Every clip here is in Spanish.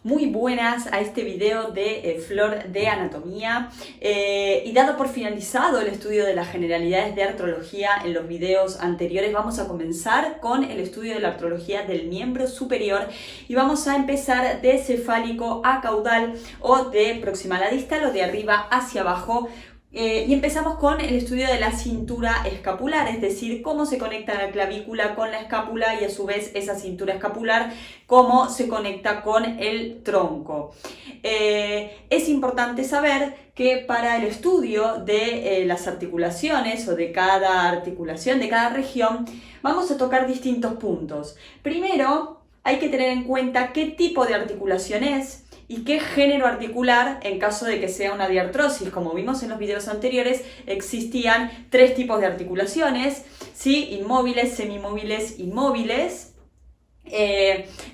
Muy buenas a este video de Flor de Anatomía y dado por finalizado el estudio de las generalidades de artrología en los videos anteriores, vamos a comenzar con el estudio de la artrología del miembro superior y vamos a empezar de cefálico a caudal o de proximal a distal o de arriba hacia abajo. Y empezamos con el estudio de la cintura escapular, es decir, cómo se conecta la clavícula con la escápula y a su vez esa cintura escapular, cómo se conecta con el tronco. Es importante saber que para el estudio de las articulaciones o de cada articulación, de cada región, vamos a tocar distintos puntos. Primero, hay que tener en cuenta qué tipo de articulación es y qué género articular en caso de que sea una diartrosis. Como vimos en los videos anteriores, existían tres tipos de articulaciones, ¿sí? Inmóviles, semimóviles y móviles.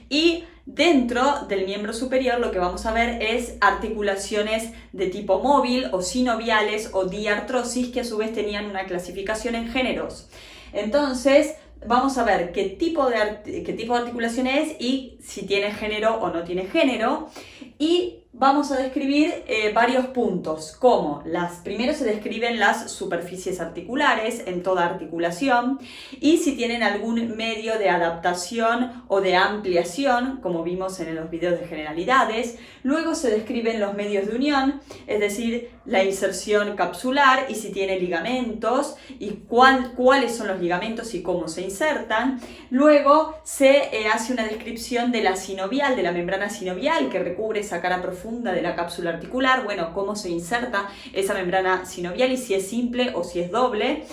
Y dentro del miembro superior lo que vamos a ver es articulaciones de tipo móvil o sinoviales o diartrosis, que a su vez tenían una clasificación en géneros. Entonces, vamos a ver qué tipo de articulación es y si tiene género o no tiene género. Y vamos a describir varios puntos, como primero se describen las superficies articulares en toda articulación y si tienen algún medio de adaptación o de ampliación, como vimos en los videos de generalidades. Luego se describen los medios de unión, es decir, la inserción capsular y si tiene ligamentos y cuáles son los ligamentos y cómo se insertan. Luego se hace una descripción de la sinovial, de la membrana sinovial que recubre esa cara profunda de la cápsula articular, bueno, cómo se inserta esa membrana sinovial y si es simple o si es doble.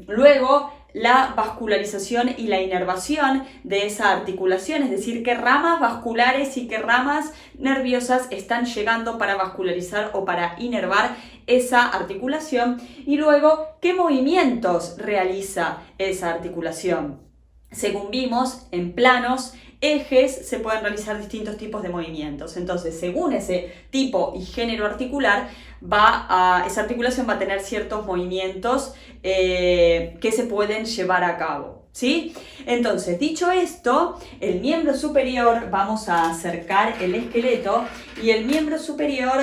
Luego, la vascularización y la inervación de esa articulación, es decir, qué ramas vasculares y qué ramas nerviosas están llegando para vascularizar o para inervar esa articulación. Y luego, qué movimientos realiza esa articulación. Según vimos en planos, ejes, se pueden realizar distintos tipos de movimientos. Entonces, según ese tipo y género articular, esa articulación va a tener ciertos movimientos que se pueden llevar a cabo, ¿sí? Entonces, dicho esto, el miembro superior, vamos a acercar el esqueleto y el miembro superior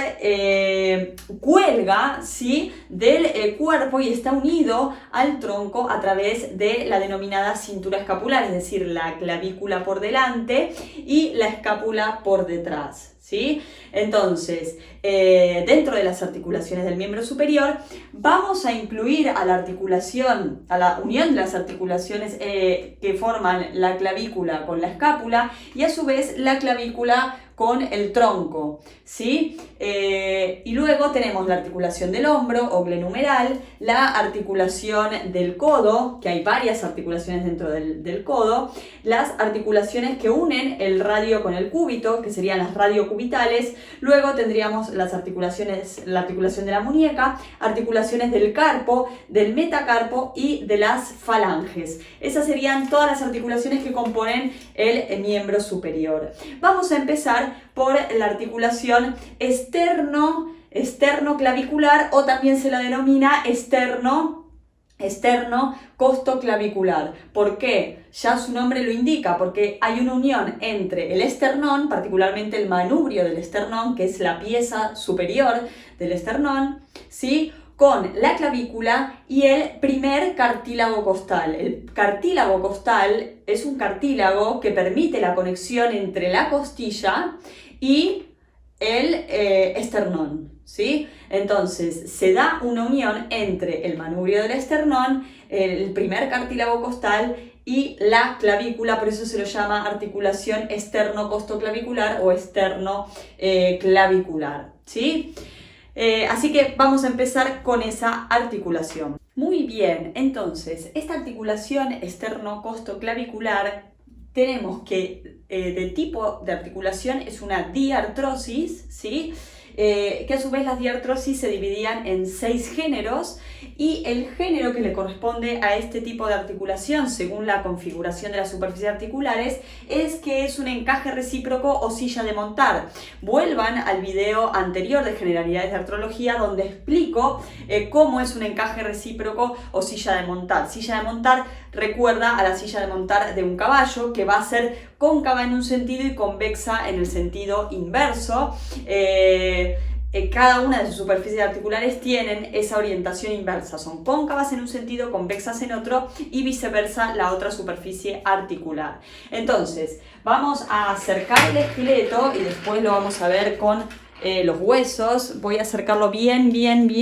cuelga, ¿sí?, del cuerpo y está unido al tronco a través de la denominada cintura escapular, es decir, la clavícula por delante y la escápula por detrás, ¿sí? Entonces, dentro de las articulaciones del miembro superior, vamos a incluir a la articulación, a la unión de las articulaciones que forman la clavícula con la escápula y a su vez la clavícula con el tronco, ¿sí? Y luego tenemos la articulación del hombro o glenumeral, la articulación del codo, que hay varias articulaciones dentro del codo, las articulaciones que unen el radio con el cúbito, que serían las radiocubitales. Luego tendríamos la articulación de la muñeca, articulaciones del carpo, del metacarpo y de las falanges. Esas serían todas las articulaciones que componen el miembro superior. Vamos a empezar por la articulación externo-clavicular o también se la denomina externo-costoclavicular. ¿Por qué? Ya su nombre lo indica, porque hay una unión entre el esternón, particularmente el manubrio del esternón, que es la pieza superior del esternón, ¿sí?, con la clavícula y el primer cartílago costal. El cartílago costal es un cartílago que permite la conexión entre la costilla y el esternón, ¿sí? Entonces, se da una unión entre el manubrio del esternón, el primer cartílago costal y la clavícula, por eso se lo llama articulación externo-costoclavicular o externo-clavicular, ¿sí? Así que vamos a empezar con esa articulación. Muy bien, entonces, esta articulación externo-costoclavicular tenemos que de tipo de articulación es una diartrosis, ¿sí?, que a su vez las diartrosis se dividían en 6 géneros y el género que le corresponde a este tipo de articulación según la configuración de las superficies articulares es que es un encaje recíproco o silla de montar. Vuelvan al video anterior de generalidades de artrología donde explico cómo es un encaje recíproco o silla de montar. Silla de montar recuerda a la silla de montar de un caballo, que va a ser cóncava en un sentido y convexa en el sentido inverso. Cada una de sus superficies articulares tienen esa orientación inversa, son cóncavas en un sentido, convexas en otro y viceversa la otra superficie articular. Entonces, vamos a acercar el esqueleto y después lo vamos a ver con los huesos. Voy a acercarlo bien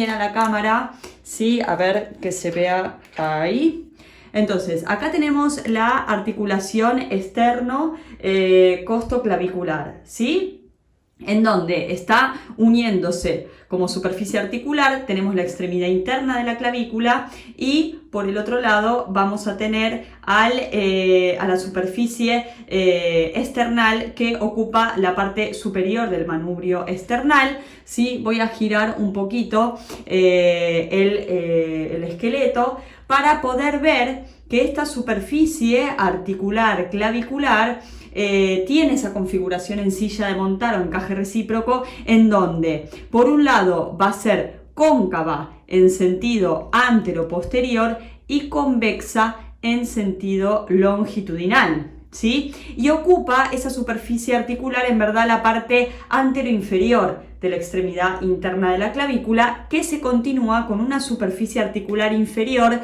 a la cámara, ¿sí? A ver que se vea ahí. Entonces, acá tenemos la articulación externo costoclavicular, ¿sí? En donde está uniéndose como superficie articular, tenemos la extremidad interna de la clavícula y por el otro lado vamos a tener a la superficie external que ocupa la parte superior del manubrio external, ¿sí? Voy a girar un poquito el esqueleto para poder ver que esta superficie articular clavicular tiene esa configuración en silla de montar o encaje recíproco, en donde por un lado va a ser cóncava en sentido antero-posterior y convexa en sentido longitudinal, ¿sí? Y ocupa esa superficie articular en verdad la parte antero-inferior de la extremidad interna de la clavícula, que se continúa con una superficie articular inferior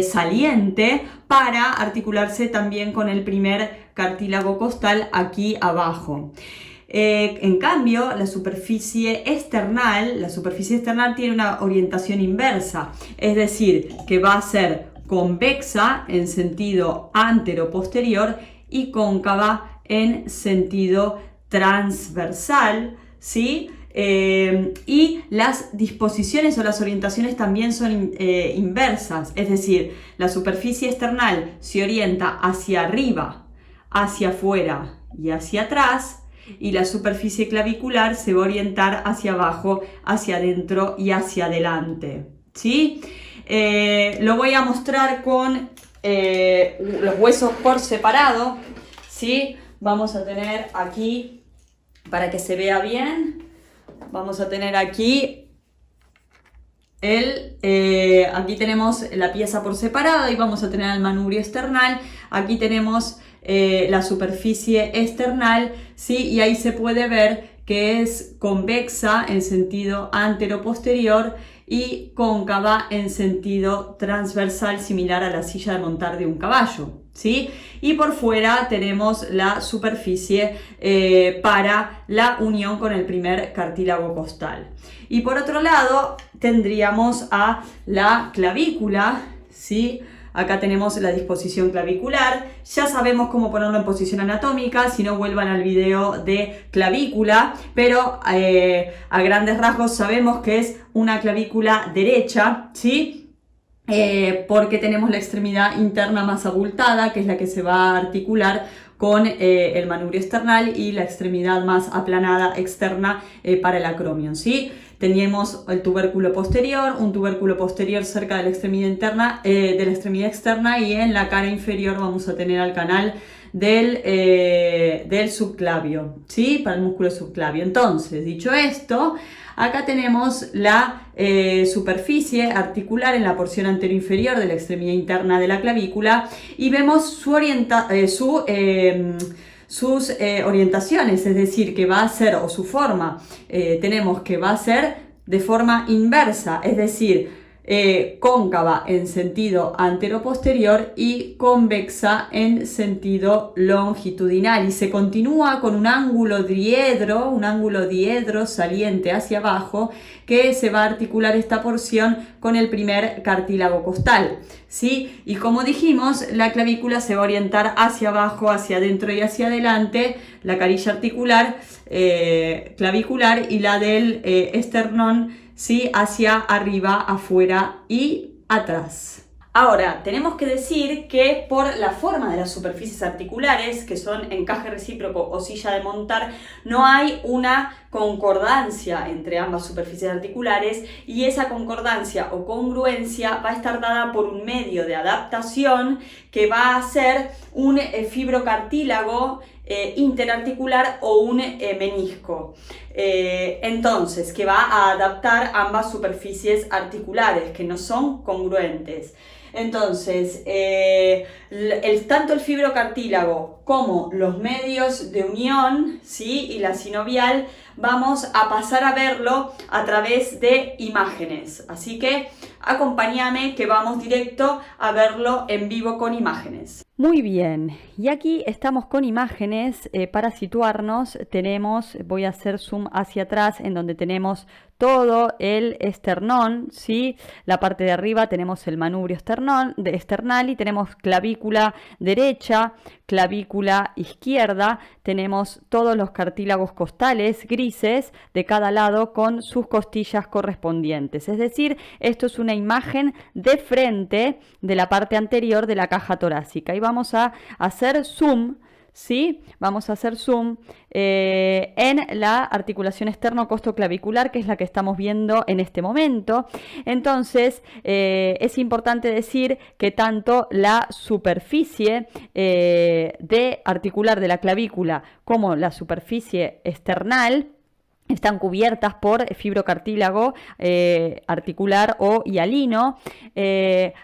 saliente para articularse también con el primer cartílago costal aquí abajo. En cambio, la superficie external tiene una orientación inversa, es decir, que va a ser convexa en sentido antero-posterior y cóncava en sentido transversal, ¿sí? Y las disposiciones o las orientaciones también son inversas, es decir, la superficie external se orienta hacia arriba, hacia afuera y hacia atrás, y la superficie clavicular se va a orientar hacia abajo, hacia adentro y hacia adelante, ¿sí? Lo voy a mostrar con los huesos por separado, ¿sí? Vamos a tener aquí, para que se vea bien, vamos a tener aquí aquí tenemos la pieza por separado y vamos a tener el manubrio external. Aquí tenemos la superficie external, ¿sí? Y ahí se puede ver que es convexa en sentido antero-posterior y cóncava en sentido transversal, similar a la silla de montar de un caballo, ¿sí? Y por fuera tenemos la superficie para la unión con el primer cartílago costal. Y por otro lado tendríamos a la clavícula, ¿sí? Acá tenemos la disposición clavicular. Ya sabemos cómo ponerlo en posición anatómica, si no vuelvan al video de clavícula, pero a grandes rasgos sabemos que es una clavícula derecha, ¿sí? Porque tenemos la extremidad interna más abultada, que es la que se va a articular con el manubrio external, y la extremidad más aplanada externa para el acromion, ¿sí? Tenemos el tubérculo posterior, un tubérculo posterior cerca de la extremidad interna, de la extremidad externa, y en la cara inferior vamos a tener al canal del subclavio, ¿sí? Para el músculo subclavio. Entonces, dicho esto, acá tenemos la superficie articular en la porción anteroinferior de la extremidad interna de la clavícula y vemos sus orientaciones, es decir, que va a ser, o su forma, tenemos que va a ser de forma inversa, es decir, cóncava en sentido antero-posterior y convexa en sentido longitudinal, y se continúa con un ángulo diedro saliente hacia abajo, que se va a articular esta porción con el primer cartílago costal, ¿sí? Y como dijimos, la clavícula se va a orientar hacia abajo, hacia adentro y hacia adelante, la carilla articular clavicular, y la del esternón, ¿sí? Hacia arriba, afuera y atrás. Ahora, tenemos que decir que por la forma de las superficies articulares, que son encaje recíproco o silla de montar, no hay una concordancia entre ambas superficies articulares, y esa concordancia o congruencia va a estar dada por un medio de adaptación que va a ser un fibrocartílago interarticular o un menisco. Entonces, que va a adaptar ambas superficies articulares que no son congruentes. Entonces, tanto el fibrocartílago como los medios de unión, ¿sí? Y la sinovial, vamos a pasar a verlo a través de imágenes. Así que acompáñame que vamos directo a verlo en vivo con imágenes. Muy bien, y aquí estamos con imágenes. Para situarnos voy a hacer zoom hacia atrás en donde tenemos todo el esternón, ¿sí? La parte de arriba tenemos el manubrio esternal y tenemos clavícula derecha, clavícula izquierda, tenemos todos los cartílagos costales grises de cada lado con sus costillas correspondientes. Es decir, esto es una imagen de frente de la parte anterior de la caja torácica y vamos a hacer zoom. ¿Sí? Vamos a hacer zoom en la articulación esternocostoclavicular, que es la que estamos viendo en este momento. Entonces, es importante decir que tanto la superficie articular de la clavícula como la superficie esternal están cubiertas por fibrocartílago articular o hialino.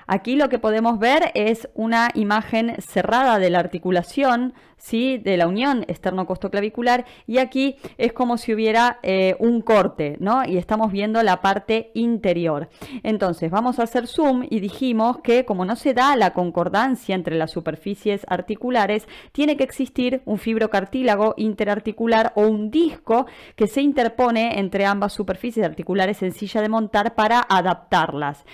Aquí lo que podemos ver es una imagen cerrada de la articulación, ¿sí? De la unión esternocostoclavicular, y aquí es como si hubiera un corte, ¿no? Y estamos viendo la parte interior. Entonces vamos a hacer zoom y dijimos que como no se da la concordancia entre las superficies articulares, tiene que existir un fibrocartílago interarticular o un disco que se interpone entre ambas superficies articulares en silla de montar para adaptarlas.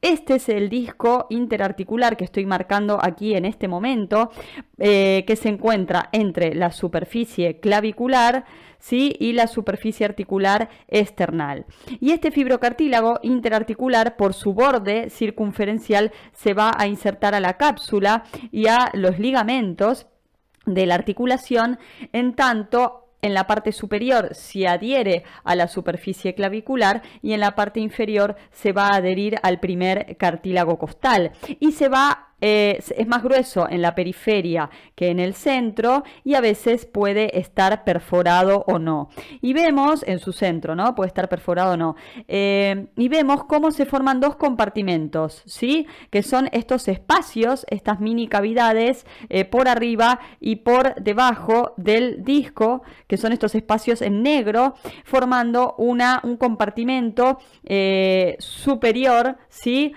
Este es el disco interarticular que estoy marcando aquí en este momento, que se encuentra entre la superficie clavicular, ¿sí? Y la superficie articular esternal. Y este fibrocartílago interarticular, por su borde circunferencial, se va a insertar a la cápsula y a los ligamentos de la articulación, en tanto en la parte superior se adhiere a la superficie clavicular y en la parte inferior se va a adherir al primer cartílago costal y es más grueso en la periferia que en el centro y a veces puede estar perforado o no. Y vemos en su centro, ¿no? Puede estar perforado o no. Y vemos cómo se forman dos compartimentos, ¿sí? Que son estos espacios, estas mini cavidades por arriba y por debajo del disco, que son estos espacios en negro, formando un compartimento superior, ¿sí?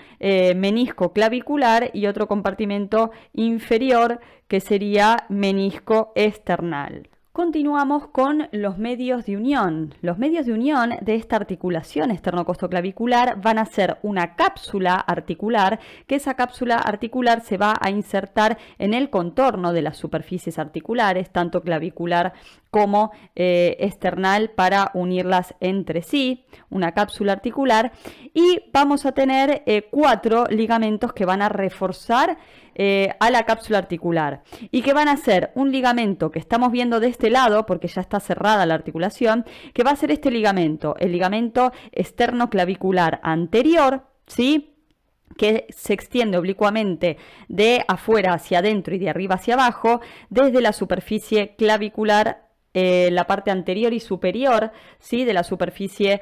Menisco clavicular, y otro compartimento inferior que sería menisco esternal. Continuamos con los medios de unión. Los medios de unión de esta articulación esternocostoclavicular van a ser una cápsula articular, que esa cápsula articular se va a insertar en el contorno de las superficies articulares, tanto clavicular como esternal, para unirlas entre sí, una cápsula articular, y vamos a tener 4 ligamentos que van a reforzar a la cápsula articular y que van a ser un ligamento que estamos viendo de este lado porque ya está cerrada la articulación, que va a ser este ligamento, el ligamento esternoclavicular anterior, ¿sí? Que se extiende oblicuamente de afuera hacia adentro y de arriba hacia abajo, desde la superficie clavicular, la parte anterior y superior, ¿sí? De la superficie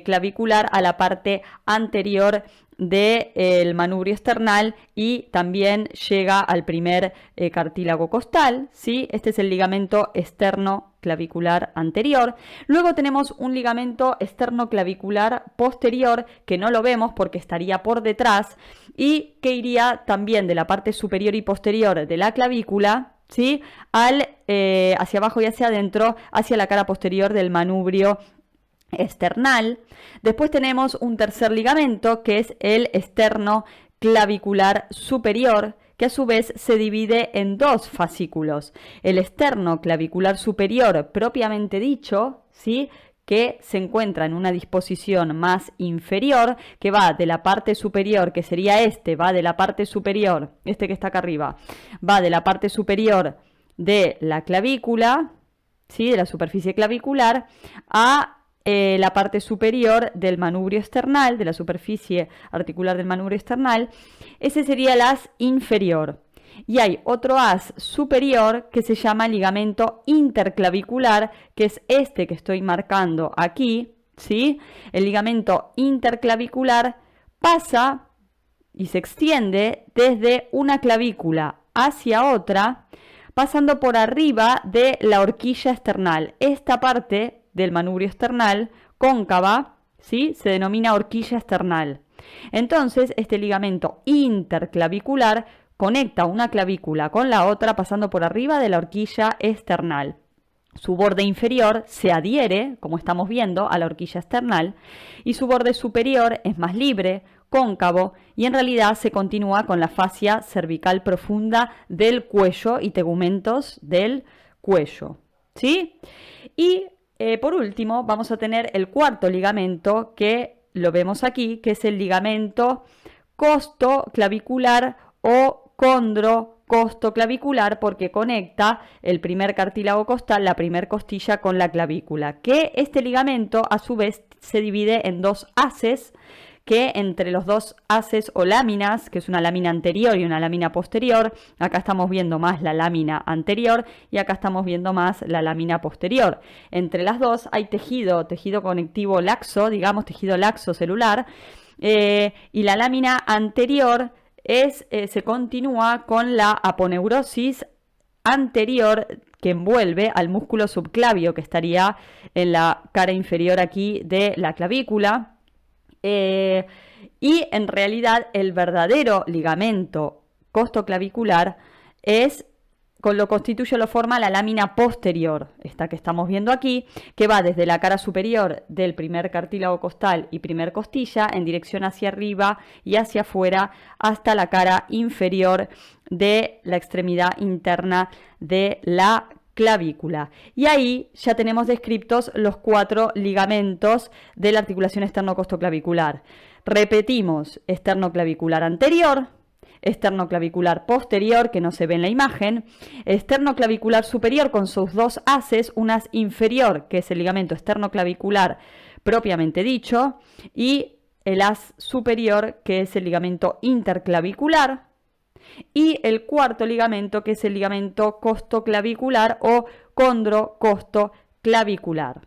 clavicular a la parte anterior del manubrio esternal, y también llega al primer cartílago costal, ¿sí? Este es el ligamento esternoclavicular anterior. Luego tenemos un ligamento esternoclavicular posterior que no lo vemos porque estaría por detrás y que iría también de la parte superior y posterior de la clavícula, ¿sí? Hacia abajo y hacia adentro, hacia la cara posterior del manubrio esternal. Después tenemos un tercer ligamento que es el esternoclavicular superior, que a su vez se divide en 2 fascículos. El esternoclavicular superior propiamente dicho, ¿sí? Que se encuentra en una disposición más inferior, que va de la parte superior, que sería va de la parte superior, que está acá arriba, va de la parte superior de la clavícula, ¿sí? De la superficie clavicular, a la parte superior del manubrio esternal, de la superficie articular del manubrio esternal. Ese sería el haz inferior. Y hay otro haz superior que se llama ligamento interclavicular, que es este que estoy marcando aquí, ¿sí? El ligamento interclavicular pasa y se extiende desde una clavícula hacia otra, pasando por arriba de la horquilla esternal. Esta parte del manubrio esternal cóncava, ¿sí?, se denomina horquilla esternal. Entonces, este ligamento interclavicular conecta una clavícula con la otra pasando por arriba de la horquilla esternal. Su borde inferior se adhiere, como estamos viendo, a la horquilla esternal y su borde superior es más libre, cóncavo, y en realidad se continúa con la fascia cervical profunda del cuello y tegumentos del cuello, ¿sí? Y por último vamos a tener el cuarto ligamento, que lo vemos aquí, que es el ligamento costoclavicular o condrocostoclavicular, porque conecta el primer cartílago costal, la primer costilla, con la clavícula, que este ligamento a su vez se divide en dos haces, que entre los dos haces o láminas, que es una lámina anterior y una lámina posterior, acá estamos viendo más la lámina anterior y acá estamos viendo más la lámina posterior. Entre las dos hay tejido conectivo laxo, digamos tejido laxo celular, y la lámina anterior se continúa con la aponeurosis anterior que envuelve al músculo subclavio, que estaría en la cara inferior aquí de la clavícula. Y en realidad el verdadero ligamento costoclavicular lo constituye, lo forma la lámina posterior, esta que estamos viendo aquí, que va desde la cara superior del primer cartílago costal y primer costilla en dirección hacia arriba y hacia afuera hasta la cara inferior de la extremidad interna de la clavícula. Y ahí ya tenemos descritos los 4 ligamentos de la articulación esternocostoclavicular. Repetimos: esternoclavicular anterior, esternoclavicular posterior, que no se ve en la imagen, esternoclavicular superior con sus dos haces, un haz inferior, que es el ligamento esternoclavicular propiamente dicho, y el haz superior, que es el ligamento interclavicular, y el cuarto ligamento, que es el ligamento costoclavicular o condrocostoclavicular.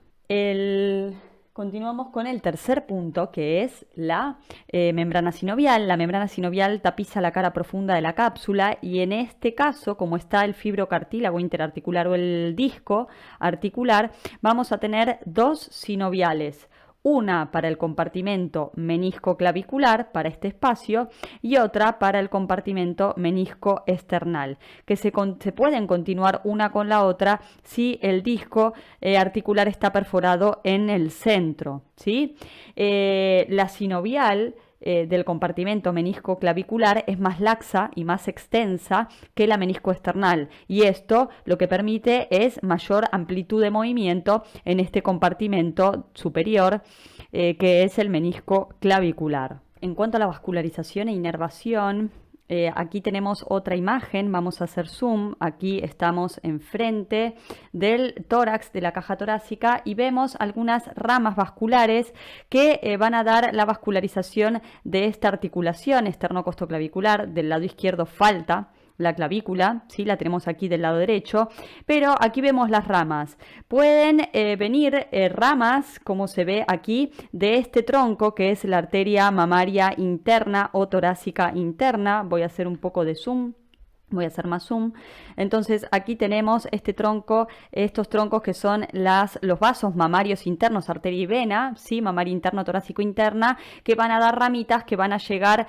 Continuamos con el tercer punto, que es la membrana sinovial. La membrana sinovial tapiza la cara profunda de la cápsula y en este caso, como está el fibrocartílago interarticular o el disco articular, vamos a tener dos sinoviales. Una para el compartimento menisco-clavicular, para este espacio, y otra para el compartimento menisco-esternal, que se pueden continuar una con la otra si el disco articular está perforado en el centro, ¿sí? La sinovial del compartimento menisco-clavicular es más laxa y más extensa que la menisco-esternal, y esto lo que permite es mayor amplitud de movimiento en este compartimento superior que es el menisco-clavicular. En cuanto a la vascularización e inervación, aquí tenemos otra imagen, vamos a hacer zoom, aquí estamos enfrente del tórax, de la caja torácica, y vemos algunas ramas vasculares que van a dar la vascularización de esta articulación esternocostoclavicular. Del lado izquierdo falta la clavícula, ¿sí? La tenemos aquí del lado derecho, pero aquí vemos las ramas. Pueden venir ramas, como se ve aquí, de este tronco, que es la arteria mamaria interna o torácica interna. Voy a hacer un poco de zoom. Voy a hacer más zoom. Entonces aquí tenemos este tronco, estos troncos que son los vasos mamarios internos, arteria y vena, ¿sí? Mamaria interno, torácico interna, que van a dar ramitas que van a llegar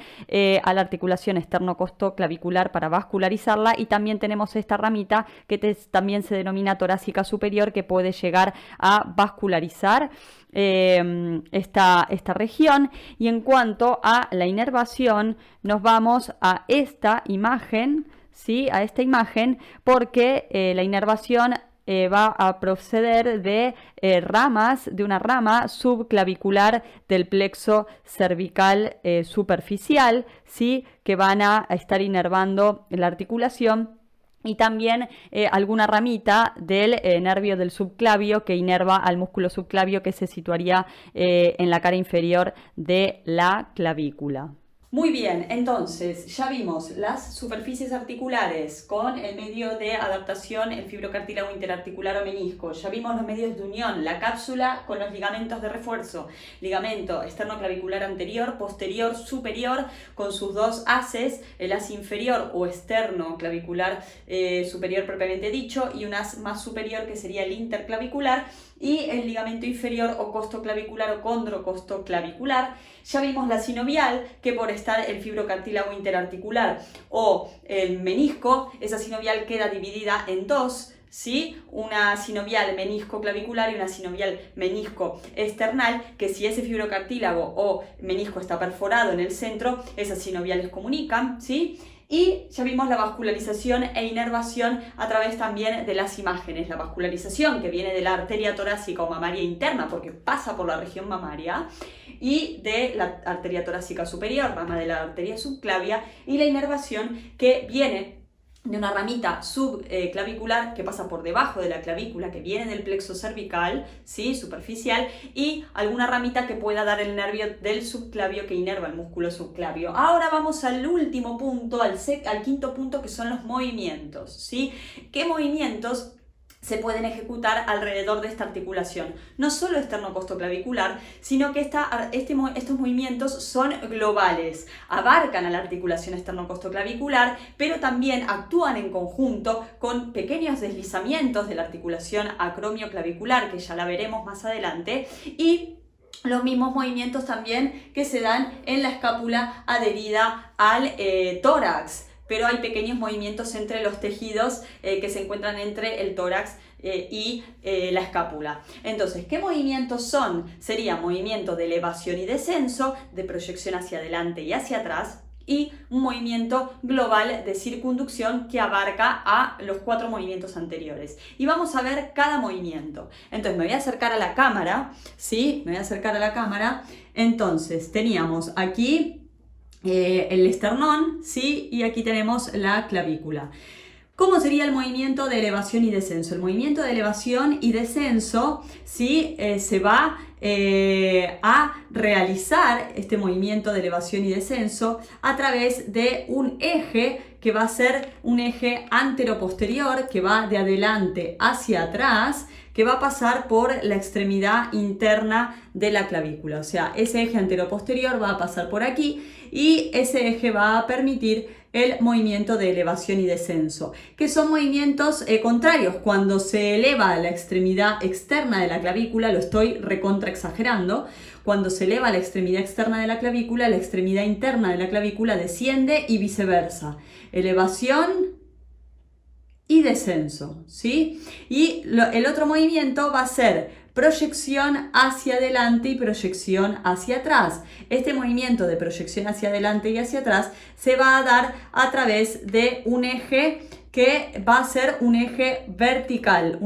a la articulación esternocostoclavicular para vascularizarla, y también tenemos esta ramita que también se denomina torácica superior, que puede llegar a vascularizar esta región. Y en cuanto a la inervación, nos vamos a esta imagen, ¿sí? A esta imagen, porque la inervación va a proceder de ramas, de una rama subclavicular del plexo cervical superficial, ¿sí? Que van a estar inervando la articulación, y también alguna ramita del nervio del subclavio que inerva al músculo subclavio, que se situaría en la cara inferior de la clavícula. Muy bien, entonces ya vimos las superficies articulares con el medio de adaptación, el fibrocartílago interarticular o menisco. Ya vimos los medios de unión, la cápsula con los ligamentos de refuerzo, ligamento externo-clavicular anterior, posterior, superior, con sus dos haces, el haz inferior o externo-clavicular superior propiamente dicho, y un haz más superior que sería el interclavicular, y el ligamento inferior o costoclavicular o condrocostoclavicular. Ya vimos la sinovial, que por estar el fibrocartílago interarticular o el menisco, esa sinovial queda dividida en dos, ¿sí? Una sinovial menisco-clavicular y una sinovial menisco-external, que si ese fibrocartílago o menisco está perforado en el centro, esas sinoviales comunican, ¿sí? Y ya vimos la vascularización e inervación a través también de las imágenes. La vascularización que viene de la arteria torácica o mamaria interna, porque pasa por la región mamaria, y de la arteria torácica superior, rama de la arteria subclavia, y la inervación que viene de una ramita subclavicular que pasa por debajo de la clavícula, que viene del plexo cervical, ¿sí? Superficial, y alguna ramita que pueda dar el nervio del subclavio que inerva el músculo subclavio. Ahora vamos al último punto, al quinto punto, que son los movimientos, ¿sí? ¿Qué movimientos se pueden ejecutar alrededor de esta articulación? No solo externocostoclavicular, sino que estos movimientos son globales, abarcan a la articulación externocostoclavicular, pero también actúan en conjunto con pequeños deslizamientos de la articulación acromioclavicular, que ya la veremos más adelante, y los mismos movimientos también que se dan en la escápula adherida al tórax. Pero hay pequeños movimientos entre los tejidos que se encuentran entre el tórax y la escápula. Entonces, ¿qué movimientos son? Sería movimiento de elevación y descenso, de proyección hacia adelante y hacia atrás, y un movimiento global de circunducción que abarca a los 4 movimientos anteriores. Y vamos a ver cada movimiento. Entonces, me voy a acercar a la cámara, ¿sí? Me voy a acercar a la cámara. Entonces, teníamos aquí el esternón, ¿sí? Y aquí tenemos la clavícula. ¿Cómo sería el movimiento de elevación y descenso? El movimiento de elevación y descenso, ¿sí? Se va a realizar este movimiento de elevación y descenso a través de un eje que va a ser un eje anteroposterior que va de adelante hacia atrás, que va a pasar por la extremidad interna de la clavícula. O sea, ese eje anteroposterior va a pasar por aquí y ese eje va a permitir el movimiento de elevación y descenso, que son movimientos contrarios. Cuando se eleva la extremidad externa de la clavícula, lo estoy recontra exagerando, cuando se eleva la extremidad externa de la extremidad interna de la clavícula desciende y viceversa. Elevación y descenso, ¿sí? Y el otro movimiento va a ser proyección hacia adelante y proyección hacia atrás. Este movimiento de proyección hacia adelante y hacia atrás se va a dar a través de un eje que va a ser un eje vertical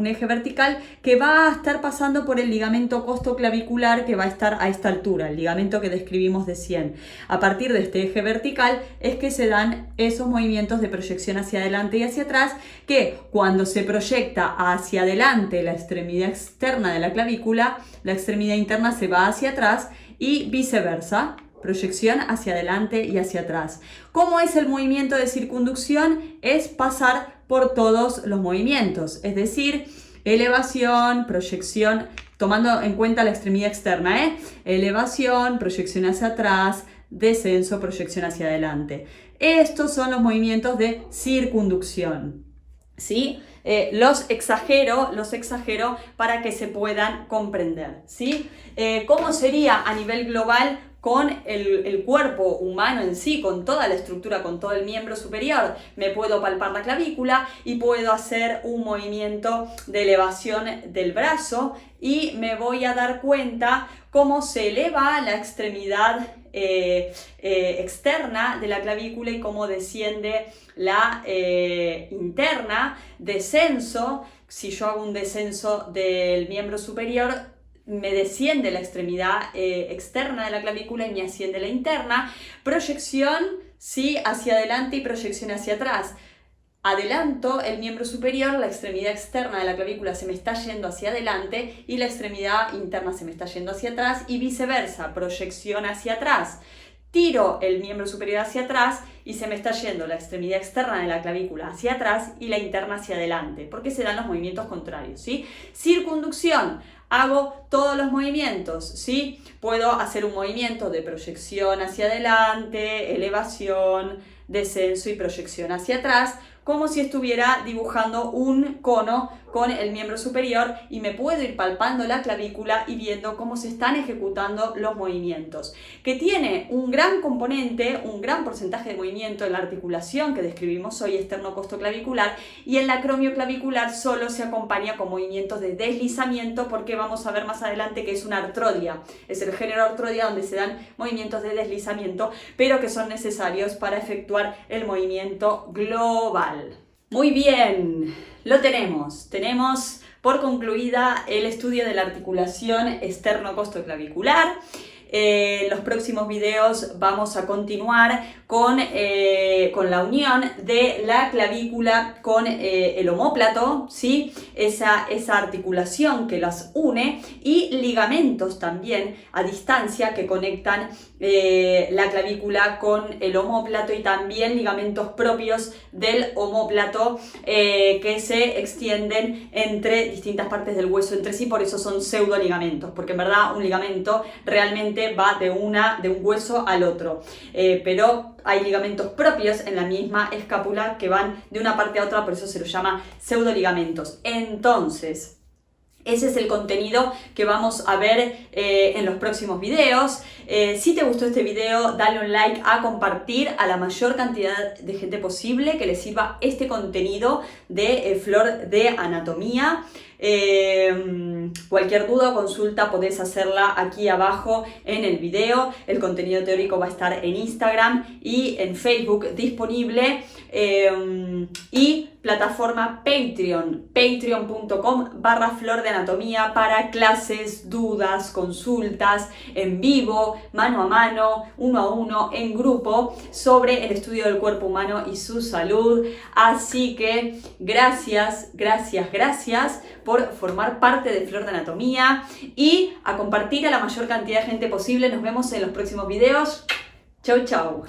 que va a estar pasando por el ligamento costoclavicular, que va a estar a esta altura, el ligamento que describimos de 100. A partir de este eje vertical es que se dan esos movimientos de proyección hacia adelante y hacia atrás, que cuando se proyecta hacia adelante la extremidad externa de la clavícula, la extremidad interna se va hacia atrás y viceversa. Proyección hacia adelante y hacia atrás. ¿Cómo es el movimiento de circunducción? Es pasar por todos los movimientos, es decir, elevación, proyección, tomando en cuenta la extremidad externa, elevación, proyección hacia atrás, descenso, proyección hacia adelante. Estos son los movimientos de circunducción, ¿sí? Los exagero para que se puedan comprender, ¿sí? ¿Cómo sería a nivel global con el cuerpo humano en sí, con toda la estructura, con todo el miembro superior? Me puedo palpar la clavícula y puedo hacer un movimiento de elevación del brazo y me voy a dar cuenta cómo se eleva la extremidad externa de la clavícula y cómo desciende la interna. Descenso, si yo hago un descenso del miembro superior, me desciende la extremidad externa de la clavícula y me asciende la interna. Proyección, sí, hacia adelante y proyección hacia atrás. Adelanto el miembro superior, la extremidad externa de la clavícula se me está yendo hacia adelante y la extremidad interna se me está yendo hacia atrás y viceversa, proyección hacia atrás. tiro el miembro superior hacia atrás y se me está yendo la extremidad externa de la clavícula hacia atrás y la interna hacia adelante, porque se dan los movimientos contrarios, ¿sí? Circunducción, hago todos los movimientos, ¿sí? Puedo hacer un movimiento de proyección hacia adelante, elevación, descenso y proyección hacia atrás, como si estuviera dibujando un cono con el miembro superior, y me puedo ir palpando la clavícula y viendo cómo se están ejecutando los movimientos, que tiene un gran componente, un gran porcentaje de movimiento en la articulación que describimos hoy, esternocostoclavicular, y en la acromioclavicular solo se acompaña con movimientos de deslizamiento, porque vamos a ver más adelante que es una artrodia, es el género artrodia donde se dan movimientos de deslizamiento, pero que son necesarios para efectuar el movimiento global. Muy bien, lo tenemos. Tenemos por concluida el estudio de la articulación esternocostoclavicular. En los próximos videos vamos a continuar con la unión de la clavícula con el omóplato, ¿sí? Esa articulación que las une, y ligamentos también a distancia que conectan la clavícula con el omóplato, y también ligamentos propios del omóplato que se extienden entre distintas partes del hueso entre sí, por eso son pseudoligamentos, porque en verdad un ligamento realmente va de un hueso al otro, pero hay ligamentos propios en la misma escápula que van de una parte a otra, por eso se los llama pseudoligamentos. Entonces, ese es el contenido que vamos a ver en los próximos videos. Si te gustó este video, dale un like, a compartir a la mayor cantidad de gente posible que le sirva este contenido de Flor de Anatomía. Cualquier duda o consulta podés hacerla aquí abajo en el video. El contenido teórico va a estar en Instagram y en Facebook disponible, y plataforma Patreon, patreon.com/Flor de Anatomía, para clases, dudas, consultas en vivo, mano a mano, uno a uno, en grupo, sobre el estudio del cuerpo humano y su salud. Así que gracias por formar parte de Flor de Anatomía, y a compartir a la mayor cantidad de gente posible. Nos vemos en los próximos videos. Chau, chau.